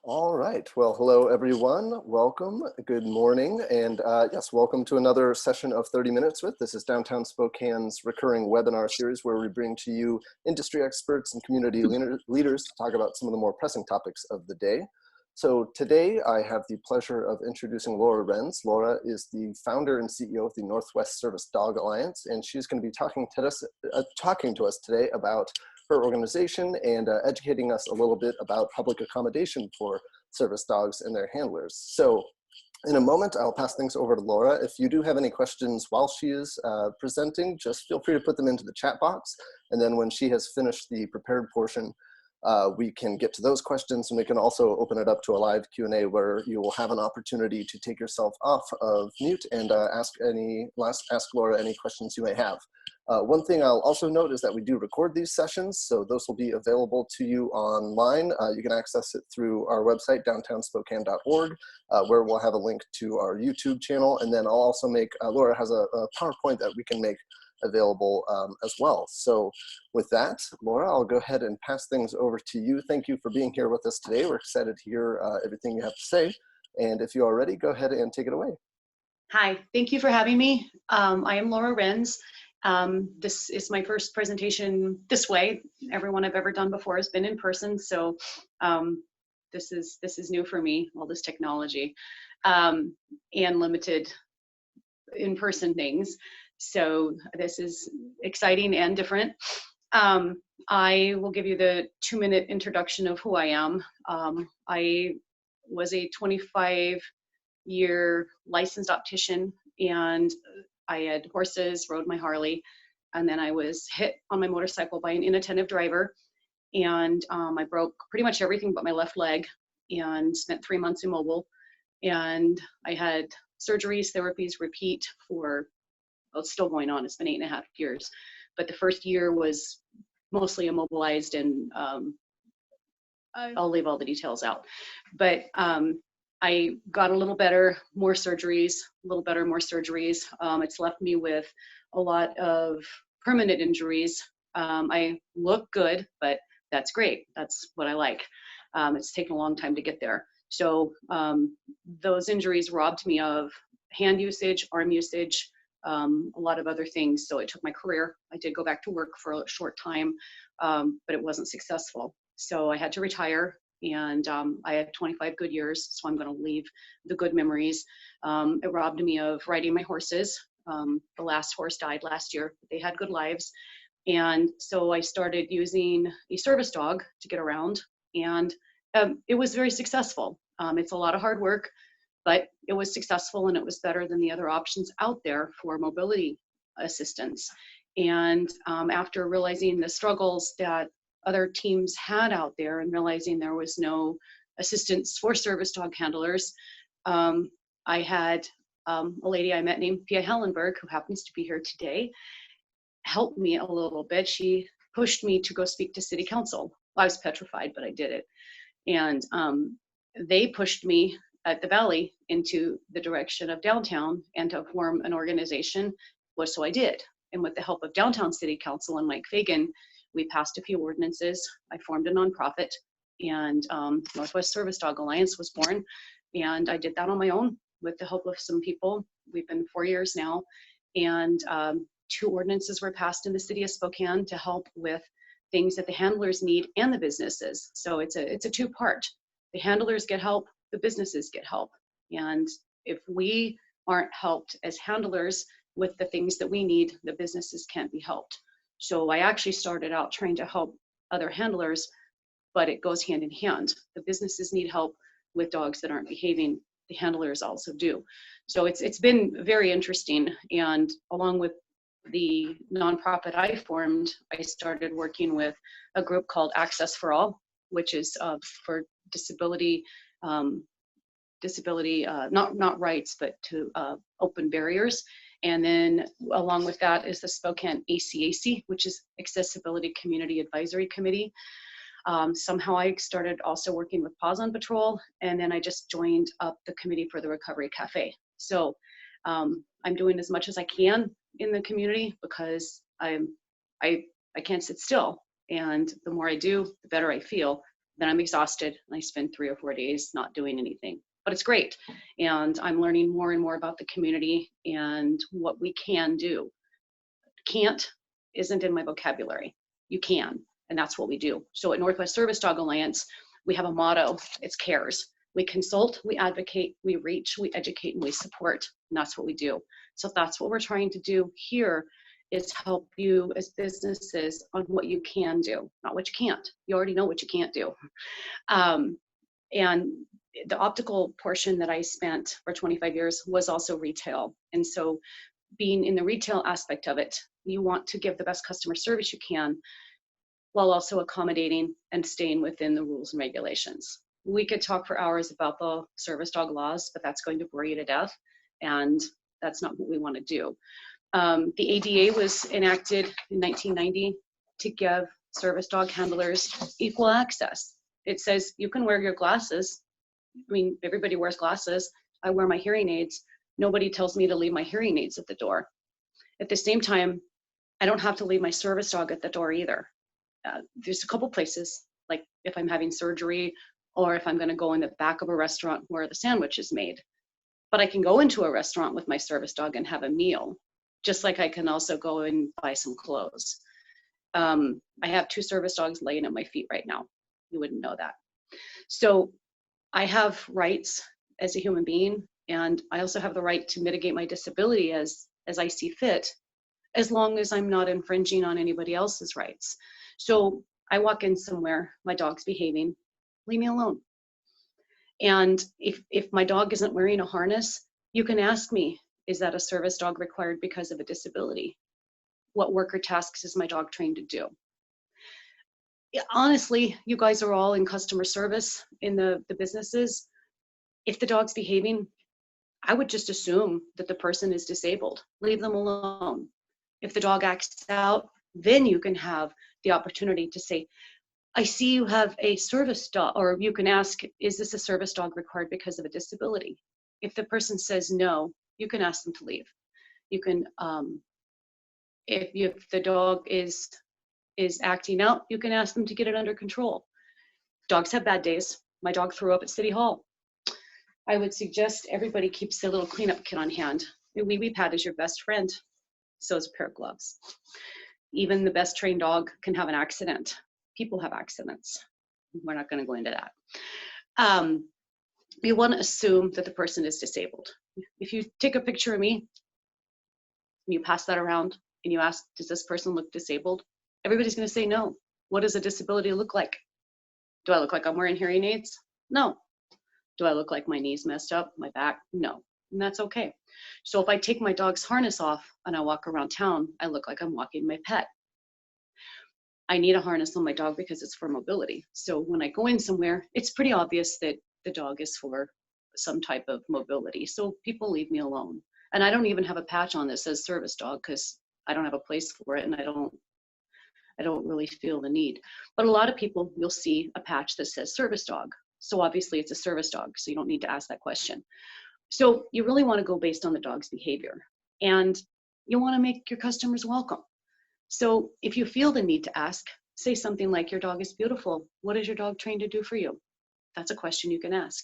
All right. Well, hello, everyone. Welcome. Good morning. And yes, welcome to another session of 30 Minutes With. This is Downtown Spokane's recurring webinar series where we bring to you industry experts and community leaders to talk about some of the more pressing topics of the day. So today I have the pleasure of introducing Laura Renz. Laura is the founder and CEO of the Northwest Service Dog Alliance, and she's going to be talking to us today about her organization and educating us a little bit about public accommodation for service dogs and their handlers. So in a moment, I'll pass things over to Laura. If you do have any questions while she is presenting, just feel free to put them into the chat box. And then when she has finished the prepared portion, we can get to those questions, and we can also open it up to a live Q&A where you will have an opportunity to take yourself off of mute and ask Laura any questions you may have. One thing I'll also note is that we do record these sessions, so those will be available to you online. You can access it through our website, downtownspokane.org, where we'll have a link to our YouTube channel, and then I'll also make, Laura has a PowerPoint that we can make available as well. So with that, Laura, I'll go ahead and pass things over to you. Thank you for being here with us today. We're excited to hear everything you have to say. And if you are ready, go ahead and take it away. Hi, thank you for having me. I am Laura Renz. This is my first presentation this way. Everyone I've ever done before has been in person, so this is new for me, all this technology, and limited in-person things. So this is exciting and different. I will give you the 2-minute introduction of who I am. I was a 25-year licensed optician, and I had horses, rode my Harley, and then I was hit on my motorcycle by an inattentive driver, and I broke pretty much everything but my left leg and spent 3 months immobile. And I had surgeries, therapies, repeat for, well, it's still going on, it's been 8.5 years. But the first year was mostly immobilized, and I'll leave all the details out. But I got a little better, more surgeries, a little better, more surgeries. It's left me with a lot of permanent injuries. I look good, but that's great. That's what I like. It's taken a long time to get there. So those injuries robbed me of hand usage, arm usage, a lot of other things. So it took my career. I did go back to work for a short time, but it wasn't successful. So I had to retire. And I had 25 good years, so I'm going to leave the good memories. It robbed me of riding my horses. The last horse died last year, but they had good lives. And so I started using a service dog to get around, and it was very successful. It's a lot of hard work, but it was successful, and it was better than the other options out there for mobility assistance. And after realizing the struggles that other teams had out there and realizing there was no assistance for service dog handlers, I had a lady I met named Pia Hellenberg, who happens to be here today, help me a little bit. She pushed me to go speak to city council. I was petrified, but I did it. And they pushed me at the Valley into the direction of downtown and to form an organization, so I did. And with the help of downtown city council and Mike Fagan, we passed a few ordinances. I formed a nonprofit, and Northwest Service Dog Alliance was born. And I did that on my own with the help of some people. We've been 4 years now, and 2 ordinances were passed in the city of Spokane to help with things that the handlers need and the businesses. So it's a 2-part. The handlers get help, the businesses get help. And if we aren't helped as handlers with the things that we need, the businesses can't be helped. So I actually started out trying to help other handlers, but it goes hand in hand. The businesses need help with dogs that aren't behaving. The handlers also do. So it's been very interesting. And along with the nonprofit I formed, I started working with a group called Access for All, which is for disability, not rights, but to open barriers. And then along with that is the Spokane ACAC, which is Accessibility Community Advisory Committee. Somehow I started also working with Paws on Patrol, and then I just joined up the Committee for the Recovery Cafe. So I'm doing as much as I can in the community because I can't sit still. And the more I do, the better I feel, Then I'm exhausted and I spend 3 or 4 days not doing anything. But it's great. And I'm learning more and more about the community and what we can do. Can't isn't in my vocabulary. You can, and that's what we do. So at Northwest Service Dog Alliance, we have a motto. It's CARES. We consult, we advocate, we reach, we educate, and we support. And that's what we do. So that's what we're trying to do here, is help you as businesses on what you can do, not what you can't. You already know what you can't do. And the optical portion that I spent for 25 years was also retail. And so being in the retail aspect of it, you want to give the best customer service you can while also accommodating and staying within the rules and regulations. We could talk for hours about the service dog laws, but that's going to bore you to death, and that's not what we want to do. The ADA was enacted in 1990 to give service dog handlers equal access. It says you can wear your glasses. I mean, everybody wears glasses. I wear my hearing aids. Nobody tells me to leave my hearing aids at the door. At the same time, I don't have to leave my service dog at the door either. There's a couple places, like if I'm having surgery or if I'm going to go in the back of a restaurant where the sandwich is made. But I can go into a restaurant with my service dog and have a meal, just like I can also go and buy some clothes. I have 2 service dogs laying at my feet right now. You wouldn't know that. So I have rights as a human being, and I also have the right to mitigate my disability as I see fit, as long as I'm not infringing on anybody else's rights. So I walk in somewhere, my dog's behaving, leave me alone. And if my dog isn't wearing a harness, you can ask me, is that a service dog required because of a disability? What work or tasks is my dog trained to do? Yeah, honestly, you guys are all in customer service in the businesses. If the dog's behaving, I would just assume that the person is disabled. Leave them alone. If the dog acts out, then you can have the opportunity to say, I see you have a service dog, or you can ask, is this a service dog required because of a disability? If the person says no, you can ask them to leave. You can, if the dog is acting out, you can ask them to get it under control. Dogs have bad days. My dog threw up at City Hall. I would suggest everybody keeps their little cleanup kit on hand. A wee-wee pad is your best friend. So is a pair of gloves. Even the best trained dog can have an accident. People have accidents. We're not going to go into that. You want to assume that the person is disabled. If you take a picture of me and you pass that around and you ask, does this person look disabled? Everybody's going to say no. What does a disability look like? Do I look like I'm wearing hearing aids? No. Do I look like my knees messed up, my back? No. And that's okay. So if I take my dog's harness off and I walk around town, I look like I'm walking my pet. I need a harness on my dog because it's for mobility. So when I go in somewhere, it's pretty obvious that the dog is for some type of mobility. So people leave me alone. And I don't even have a patch on that says service dog because I don't have a place for it and I don't really feel the need. But a lot of people, you'll see a patch that says service dog. So obviously it's a service dog, so you don't need to ask that question. So you really want to go based on the dog's behavior, and you want to make your customers welcome. So if you feel the need to ask, say something like, your dog is beautiful. What is your dog trained to do for you? That's a question you can ask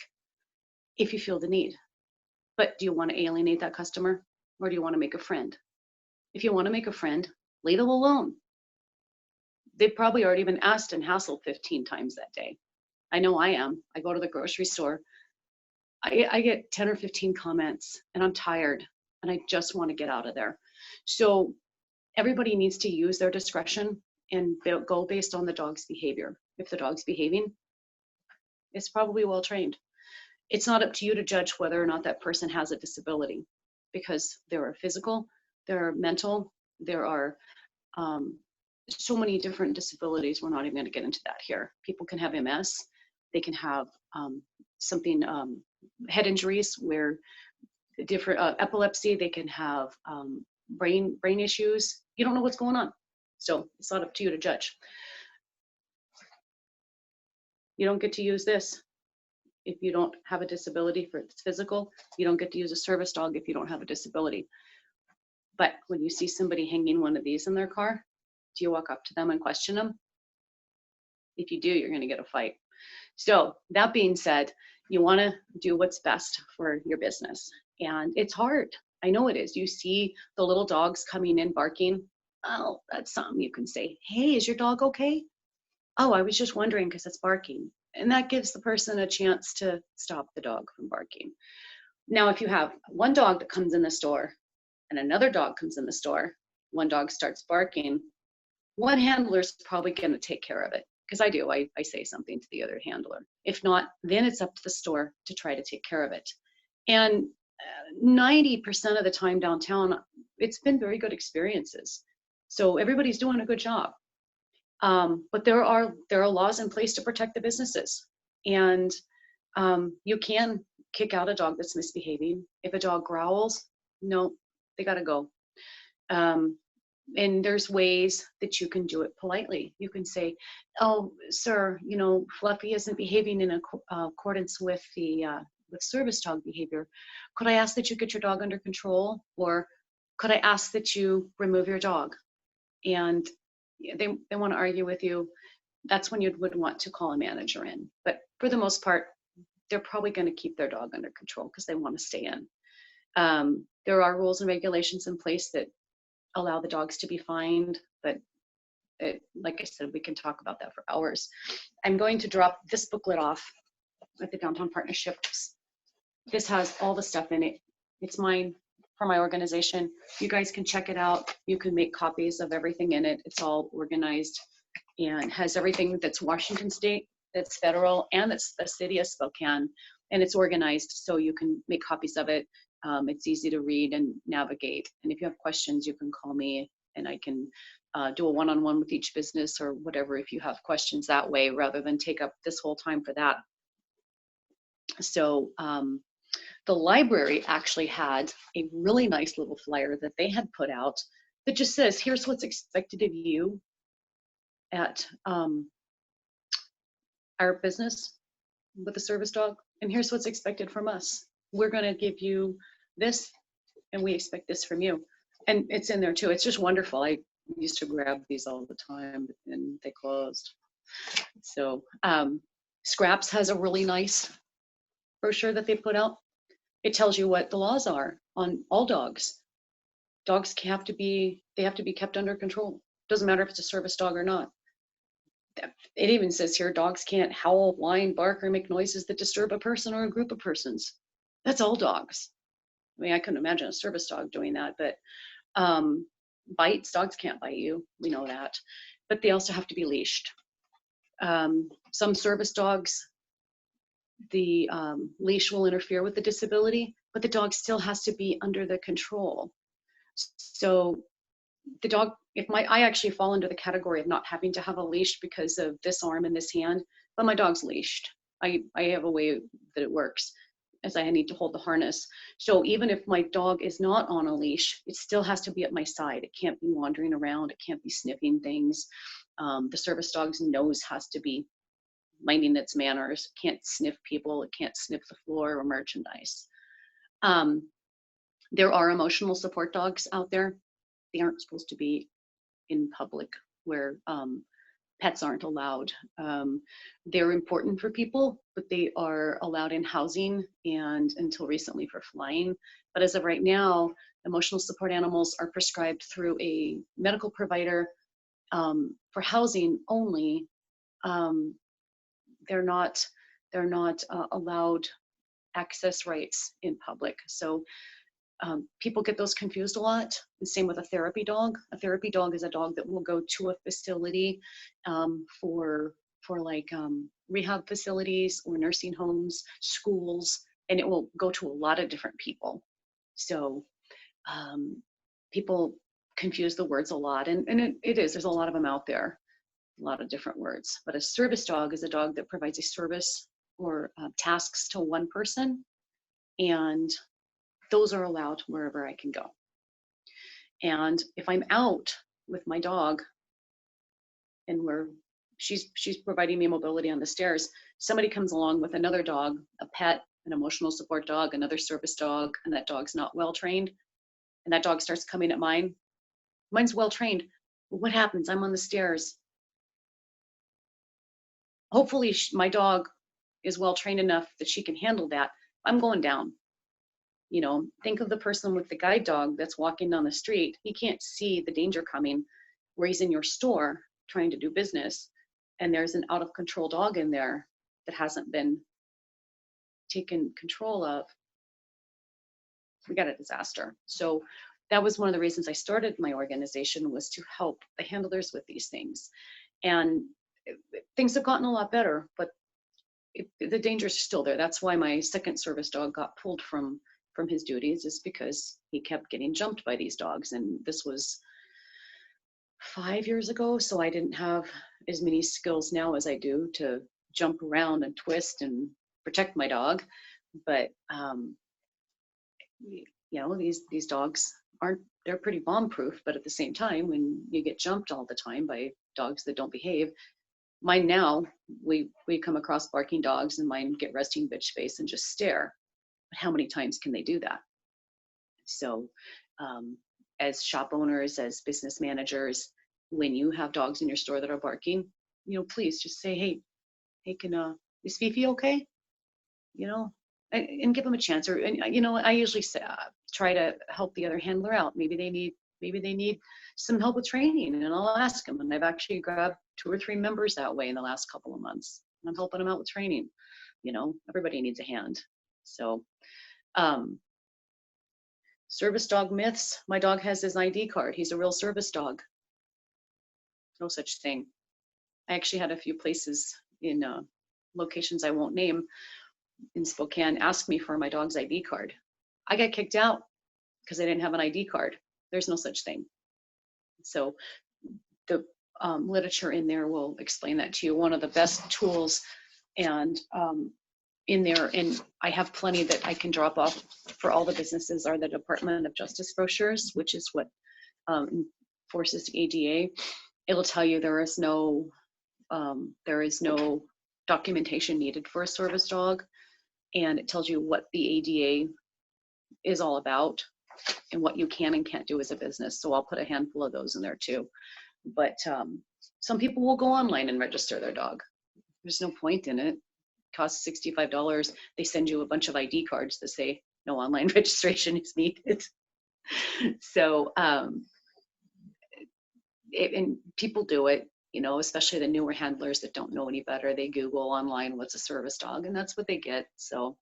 if you feel the need. But do you want to alienate that customer, or do you want to make a friend? If you want to make a friend, leave them alone. They've probably already been asked and hassled 15 times that day. I know I am. I go to the grocery store. I get 10 or 15 comments and I'm tired and I just want to get out of there. So everybody needs to use their discretion and go based on the dog's behavior. If the dog's behaving, it's probably well trained. It's not up to you to judge whether or not that person has a disability, because there are physical, there are mental, there are so many different disabilities. We're not even going to get into that here. People can have MS. They can have head injuries where different epilepsy. They can have brain issues. You don't know what's going on. So it's not up to you to judge. You don't get to use this if you don't have a disability for its physical. You don't get to use a service dog if you don't have a disability. But when you see somebody hanging one of these in their car, do you walk up to them and question them? If you do, you're going to get a fight. So that being said, you want to do what's best for your business. And it's hard. I know it is. You see the little dogs coming in barking. Oh, that's something you can say. Hey, is your dog okay? Oh, I was just wondering because it's barking. And that gives the person a chance to stop the dog from barking. Now, if you have one dog that comes in the store and another dog comes in the store, one dog starts barking, one handler is probably going to take care of it. Because I do, I say something to the other handler. If not, then it's up to the store to try to take care of it. And 90% of the time downtown, it's been very good experiences. So everybody's doing a good job. But there are laws in place to protect the businesses. And you can kick out a dog that's misbehaving. If a dog growls, no, they got to go. And there's ways that you can do it politely. You can say, oh, sir, you know, Fluffy isn't behaving in accordance with the with service dog behavior. Could I ask that you get your dog under control? Or could I ask that you remove your dog? And they want to argue with you. That's when you would want to call a manager in. But for the most part, they're probably going to keep their dog under control because they want to stay in. There are rules and regulations in place that allow the dogs to be fined, but like I said, we can talk about that for hours. I'm going to drop this booklet off at the Downtown Partnerships. This has all the stuff in it. It's mine for my organization. You guys can check it out. You can make copies of everything in it. It's all organized and has everything that's Washington State, that's federal, and that's the city of Spokane. And it's organized so you can make copies of it. It's easy to read and navigate. And if you have questions, you can call me and I can do a one-on-one with each business or whatever if you have questions that way, rather than take up this whole time for that. So the library actually had a really nice little flyer that they had put out that just says, here's what's expected of you at our business with a service dog, and here's what's expected from us. We're going to give you this and we expect this from you. And it's in there too. It's just wonderful. I used to grab these all the time and they closed. So Scraps has a really nice brochure that they put out. It tells you what the laws are on all dogs. Dogs have to be kept under control. Doesn't matter if it's a service dog or not. It even says here, dogs can't howl, whine, bark, or make noises that disturb a person or a group of persons. That's all dogs. I mean, I couldn't imagine a service dog doing that, but bites, dogs can't bite you. We know that. But they also have to be leashed. Some service dogs, the leash will interfere with the disability, but the dog still has to be under the control. So the dog, I actually fall into the category of not having to have a leash because of this arm and this hand, but my dog's leashed. I have a way that it works, as I need to hold the harness. So even if my dog is not on a leash, it still has to be at my side. It can't be wandering around. It can't be sniffing things. The service dog's nose has to be minding its manners. It can't sniff people. It can't sniff the floor or merchandise. There are emotional support dogs out there. They aren't supposed to be in public where pets aren't allowed. They're important for people, but they are allowed in housing and until recently for flying. But as of right now, emotional support animals are prescribed through a medical provider for housing only. They're not allowed access rights in public. So people get those confused a lot. The same with a therapy dog. A therapy dog is a dog that will go to a facility for like rehab facilities or nursing homes, schools, and it will go to a lot of different people. So people confuse the words a lot, and it is. There's a lot of them out there, a lot of different words. But a service dog is a dog that provides a service or tasks to one person, and those are allowed wherever I can go. And if I'm out with my dog and she's providing me mobility on the stairs, somebody comes along with another dog, a pet, an emotional support dog, another service dog, and that dog's not well trained, and that dog starts coming at mine. Mine's well trained. But what happens? I'm on the stairs. Hopefully my dog is well trained enough that she can handle that, I'm going down. You know, think of the person with the guide dog that's walking down the street. He can't see the danger coming, where he's in your store trying to do business, and there's an out of control dog in there that hasn't been taken control of. We got a disaster. So that was one of the reasons I started my organization, was to help the handlers with these things. And things have gotten a lot better, but the dangers are still there. That's why my second service dog got pulled from his duties, is because he kept getting jumped by these dogs. And this was 5 years ago, so I didn't have as many skills now as I do to jump around and twist and protect my dog. But you know, these dogs they're pretty bomb proof, but at the same time, when you get jumped all the time by dogs that don't behave, mine now, we come across barking dogs and mine get resting bitch face and just stare. But how many times can they do that? So as shop owners, as business managers, when you have dogs in your store that are barking, you know, please just say, hey, is Fifi okay? You know, and give them a chance. Or, and, you know, I usually say, try to help the other handler out. Maybe they need some help with training, and I'll ask them. And I've actually grabbed 2 or 3 members that way in the last couple of months. I'm helping them out with training. You know, everybody needs a hand. So, service dog myths. My dog has his ID card. He's a real service dog. No such thing. I actually had a few places in locations I won't name in Spokane ask me for my dog's ID card. I got kicked out because I didn't have an ID card. There's no such thing. So the literature in there will explain that to you. One of the best tools and in there, and I have plenty that I can drop off for all the businesses, are the Department of Justice brochures, which is what enforces the ADA. It'll tell you there is no documentation needed for a service dog, and it tells you what the ADA is all about and what you can and can't do as a business. So I'll put a handful of those in there too. But some people will go online and register their dog. There's no point in it. It costs $65. They send you a bunch of ID cards that say no online registration is needed. So and people do it, you know, especially the newer handlers that don't know any better. They Google online, what's a service dog, and that's what they get. So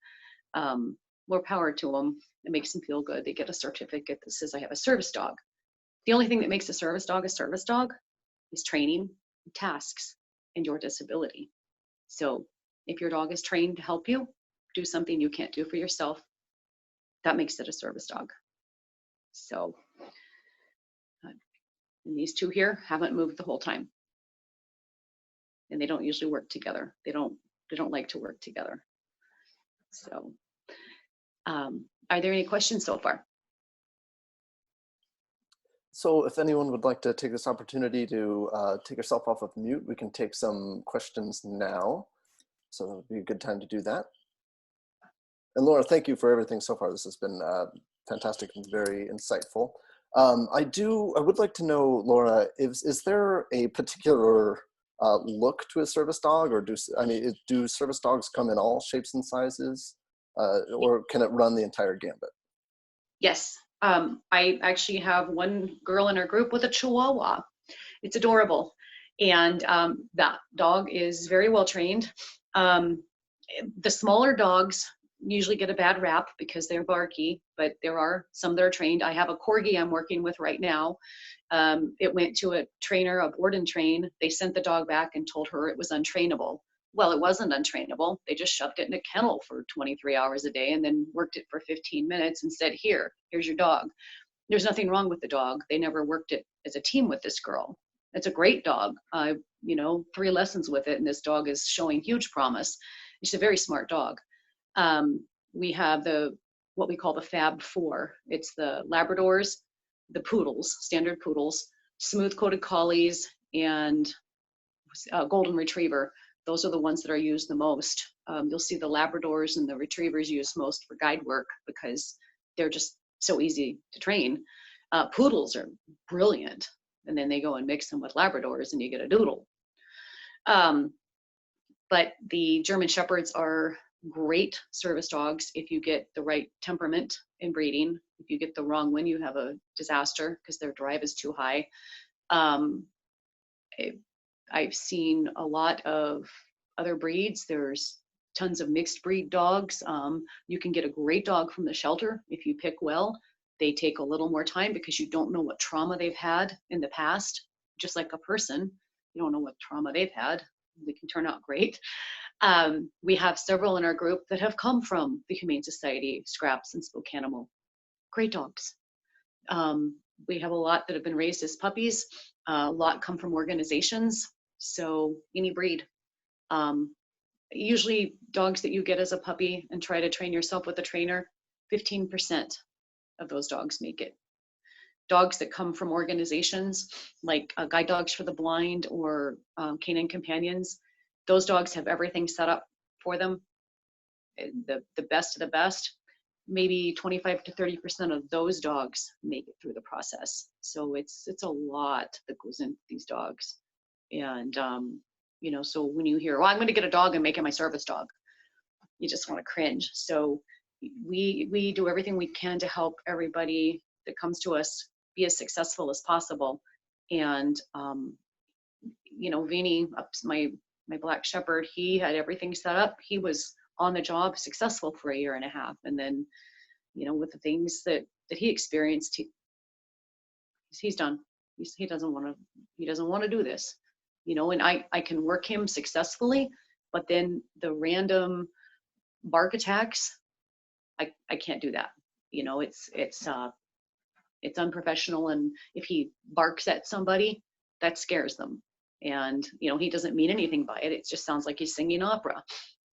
more power to them. It makes them feel good. They get a certificate that says I have a service dog. The only thing that makes a service dog is training, tasks, and your disability. So if your dog is trained to help you do something you can't do for yourself, that makes it a service dog. So and these two here haven't moved the whole time. And they don't usually work together. They don't like to work together. So are there any questions so far? So if anyone would like to take this opportunity to take yourself off of mute, we can take some questions now. So that would be a good time to do that. And Laura, thank you for everything so far. This has been fantastic and very insightful. I would like to know, Laura, is there a particular look to a service dog, or do service dogs come in all shapes and sizes, or can it run the entire gambit? Yes. I actually have one girl in our group with a Chihuahua. It's adorable. And that dog is very well trained. The smaller dogs usually get a bad rap because they're barky, but there are some that are trained. I have a Corgi I'm working with right now. It went to a trainer, a board and train. They sent the dog back and told her it was untrainable. Well, it wasn't untrainable. They just shoved it in a kennel for 23 hours a day and then worked it for 15 minutes and said, here's your dog. There's nothing wrong with the dog. They never worked it as a team with this girl. It's a great dog. 3 lessons with it, and this dog is showing huge promise. It's a very smart dog. We have what we call the Fab Four. It's the Labradors, the poodles, standard poodles, smooth-coated collies, and golden retriever. Those are the ones that are used the most. You'll see the Labradors and the retrievers used most for guide work because they're just so easy to train. Poodles are brilliant, and then they go and mix them with Labradors and you get a doodle. But the German Shepherds are great service dogs if you get the right temperament in breeding. If you get the wrong one, you have a disaster because their drive is too high. Um, I've seen a lot of other breeds. There's tons of mixed breed dogs. You can get a great dog from the shelter if you pick well. They take a little more time because you don't know what trauma they've had in the past. Just like a person, you don't know what trauma they've had. They can turn out great. We have several in our group that have come from the Humane Society, Scraps, and Spoke Animal. Great dogs. We have a lot that have been raised as puppies. A lot come from organizations. So any breed. Usually dogs that you get as a puppy and try to train yourself with a trainer, 15% of those dogs make it. Dogs that come from organizations like Guide Dogs for the Blind or Canine Companions, those dogs have everything set up for them. The best of the best, maybe 25 to 30% of those dogs make it through the process. So it's a lot that goes into these dogs. And, you know, so when you hear, well, I'm going to get a dog and make it my service dog, you just want to cringe. So we do everything we can to help everybody that comes to us be as successful as possible. And, you know, Vinny, my Black Shepherd, he had everything set up. He was on the job, successful for 1.5 years. And then, you know, with the things that he experienced, he's done. He doesn't want to do this, you know, and I can work him successfully, but then the random bark attacks, I can't do that. You know, it's unprofessional. And if he barks at somebody, that scares them. And, you know, he doesn't mean anything by it. It just sounds like he's singing opera,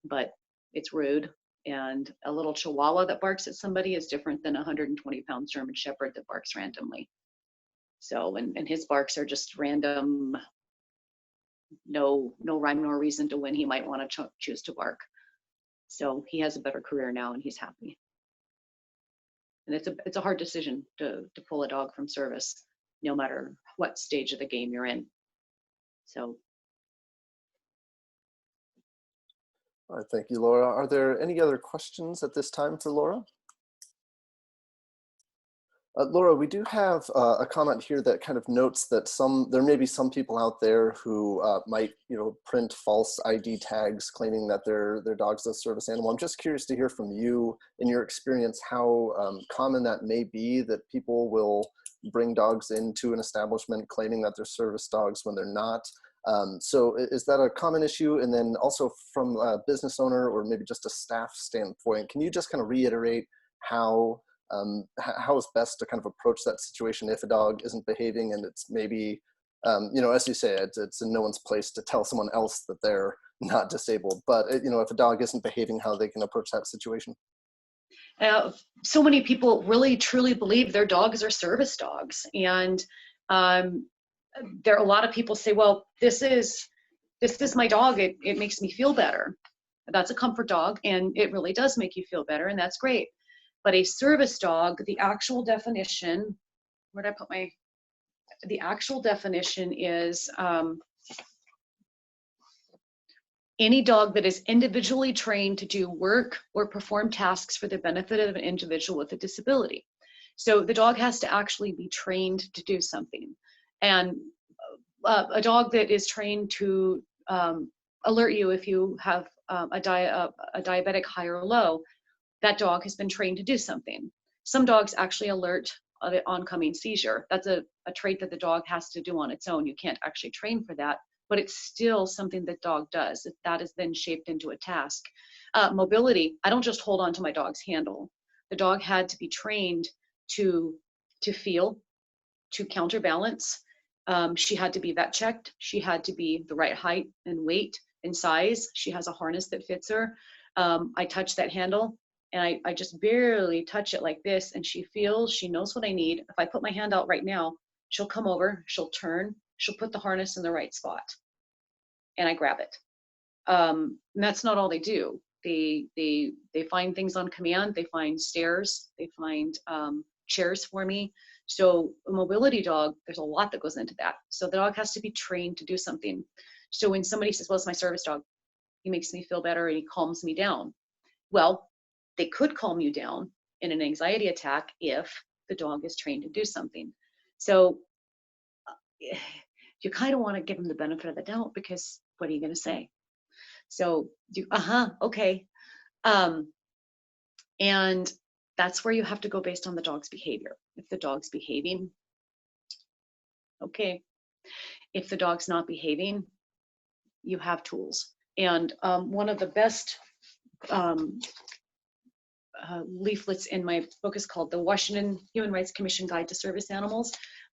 but it's rude. And a little Chihuahua that barks at somebody is different than a 120-pound German Shepherd that barks randomly. So, and his barks are just random, no rhyme nor reason to when he might want to choose to bark. So he has a better career now and he's happy. And it's a hard decision to pull a dog from service, no matter what stage of the game you're in. So. All right, thank you, Laura. Are there any other questions at this time for Laura? Laura, we do have a comment here that kind of notes that there may be some people out there who might, you know, print false ID tags claiming that their dog's a service animal. I'm just curious to hear from you, in your experience, how common that may be, that people will bring dogs into an establishment claiming that they're service dogs when they're not. So is that a common issue? And then also from a business owner or maybe just a staff standpoint, can you just kind of reiterate how is best to kind of approach that situation if a dog isn't behaving and it's maybe, you know, as you say, it's in no one's place to tell someone else that they're not disabled, but you know, if a dog isn't behaving, how they can approach that situation? So many people really truly believe their dogs are service dogs, and there are a lot of people say, well, this is my dog, it makes me feel better. That's a comfort dog, and it really does make you feel better, and that's great. But a service dog, the actual definition, where did I put the actual definition is any dog that is individually trained to do work or perform tasks for the benefit of an individual with a disability. So the dog has to actually be trained to do something. And a dog that is trained to alert you if you have a diabetic high or low, that dog has been trained to do something. Some dogs actually alert the oncoming seizure. That's a trait that the dog has to do on its own. You can't actually train for that, but it's still something that dog does. That is then shaped into a task. Mobility, I don't just hold on to my dog's handle. The dog had to be trained to feel, to counterbalance. She had to be vet checked. She had to be the right height and weight and size. She has a harness that fits her. I touch that handle and I just barely touch it like this, and she feels, she knows what I need. If I put my hand out right now, she'll come over, she'll turn, she'll put the harness in the right spot, and I grab it. And that's not all they do. They find things on command. They find stairs. They find chairs for me. So a mobility dog, there's a lot that goes into that. So the dog has to be trained to do something. So when somebody says, well, it's my service dog, he makes me feel better and he calms me down. Well, they could calm you down in an anxiety attack if the dog is trained to do something. So you kind of want to give them the benefit of the doubt, because what are you going to say? So you, okay. And that's where you have to go based on the dog's behavior. If the dog's behaving, okay. If the dog's not behaving, you have tools. And one of the best leaflets in my book is called the Washington Human Rights Commission Guide to Service Animals.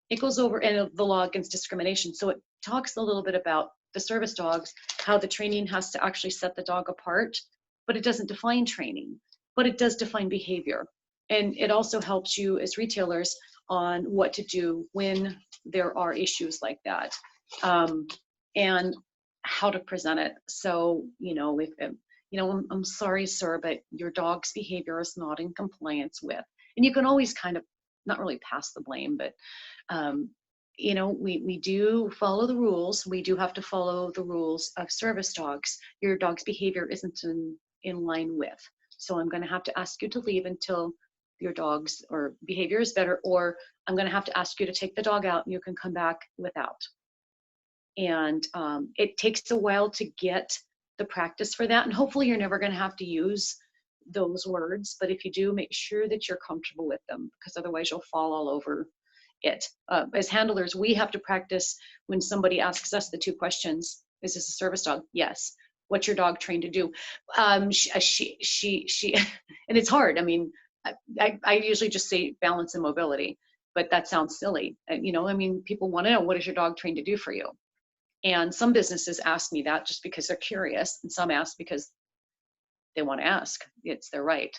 It goes over and the law against discrimination. So it talks a little bit about the service dogs, how the training has to actually set the dog apart, but it doesn't define training, but it does define behavior. And it also helps you as retailers on what to do when there are issues like that, and how to present it. So, if I'm sorry, sir, but your dog's behavior is not in compliance with, and you can always kind of not really pass the blame, but we do follow the rules. We do have to follow the rules of service dogs. Your dog's behavior isn't in line with. So I'm going to have to ask you to leave until your dog's or behavior is better, or I'm going to have to ask you to take the dog out and you can come back without. And it takes a while to get the practice for that. And hopefully you're never going to have to use those words. But if you do, make sure that you're comfortable with them, because otherwise you'll fall all over it. As handlers, we have to practice when somebody asks us the two questions. Is this a service dog? Yes. What's your dog trained to do? She and it's hard. I mean, I usually just say balance and mobility, but that sounds silly. People want to know, what is your dog trained to do for you? And some businesses ask me that just because they're curious, and some ask because they want to ask. It's their right.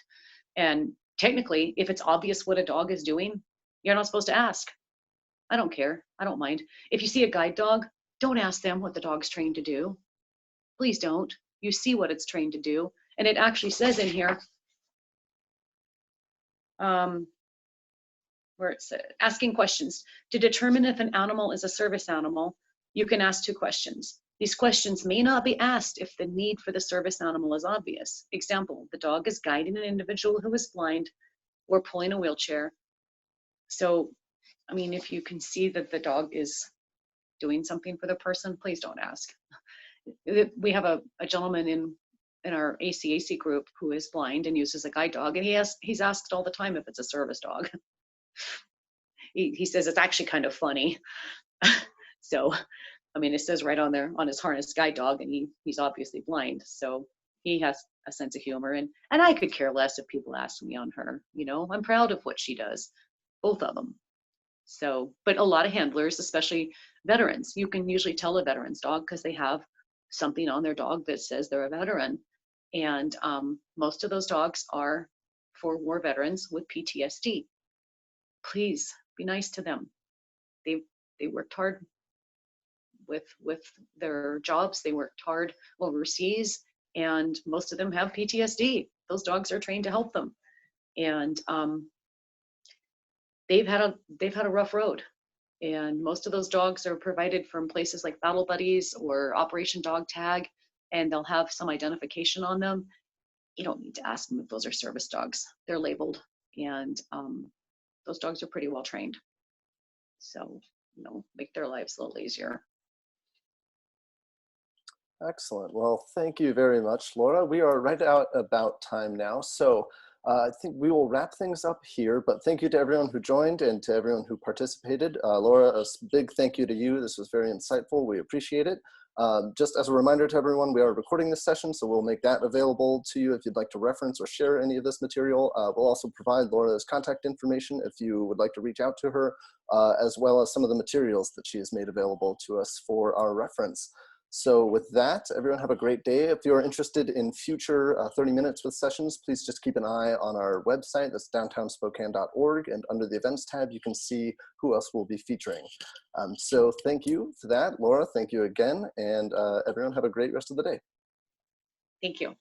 And technically, if it's obvious what a dog is doing, you're not supposed to ask. I don't care. I don't mind. If you see a guide dog, don't ask them what the dog's trained to do. Please don't. You see what it's trained to do. And it actually says in here, where it's asking questions. To determine if an animal is a service animal, you can ask two questions. These questions may not be asked if the need for the service animal is obvious. Example, the dog is guiding an individual who is blind or pulling a wheelchair. So, if you can see that the dog is doing something for the person, please don't ask. We have a gentleman in our ACAC group who is blind and uses a guide dog, and he's asked all the time if it's a service dog. He says it's actually kind of funny. So, it says right on there on his harness, guide dog, and he's obviously blind. So he has a sense of humor, and I could care less if people ask me on her. I'm proud of what she does, both of them. So, but a lot of handlers, especially veterans, you can usually tell a veteran's dog because they have something on their dog that says they're a veteran. And most of those dogs are for war veterans with PTSD. Please be nice to them. They worked hard with their jobs. They worked hard overseas, and most of them have PTSD. Those dogs are trained to help them, and they've had a rough road. And most of those dogs are provided from places like Battle Buddies or Operation Dog Tag, and they'll have some identification on them. You don't need to ask them if those are service dogs. They're labeled, and those dogs are pretty well trained. So, make their lives a little easier. Excellent. Well, thank you very much, Laura. We are right out about time now. So I think we will wrap things up here, but thank you to everyone who joined and to everyone who participated. Laura, a big thank you to you. This was very insightful. We appreciate it. Just as a reminder to everyone, we are recording this session, so we'll make that available to you if you'd like to reference or share any of this material. We'll also provide Laura's contact information if you would like to reach out to her, as well as some of the materials that she has made available to us for our reference. So with that, everyone have a great day. If you're interested in future 30 Minutes with sessions, please just keep an eye on our website. That's downtownspokane.org. And under the events tab, you can see who else we'll be featuring. So thank you for that. Laura, thank you again. And everyone have a great rest of the day. Thank you.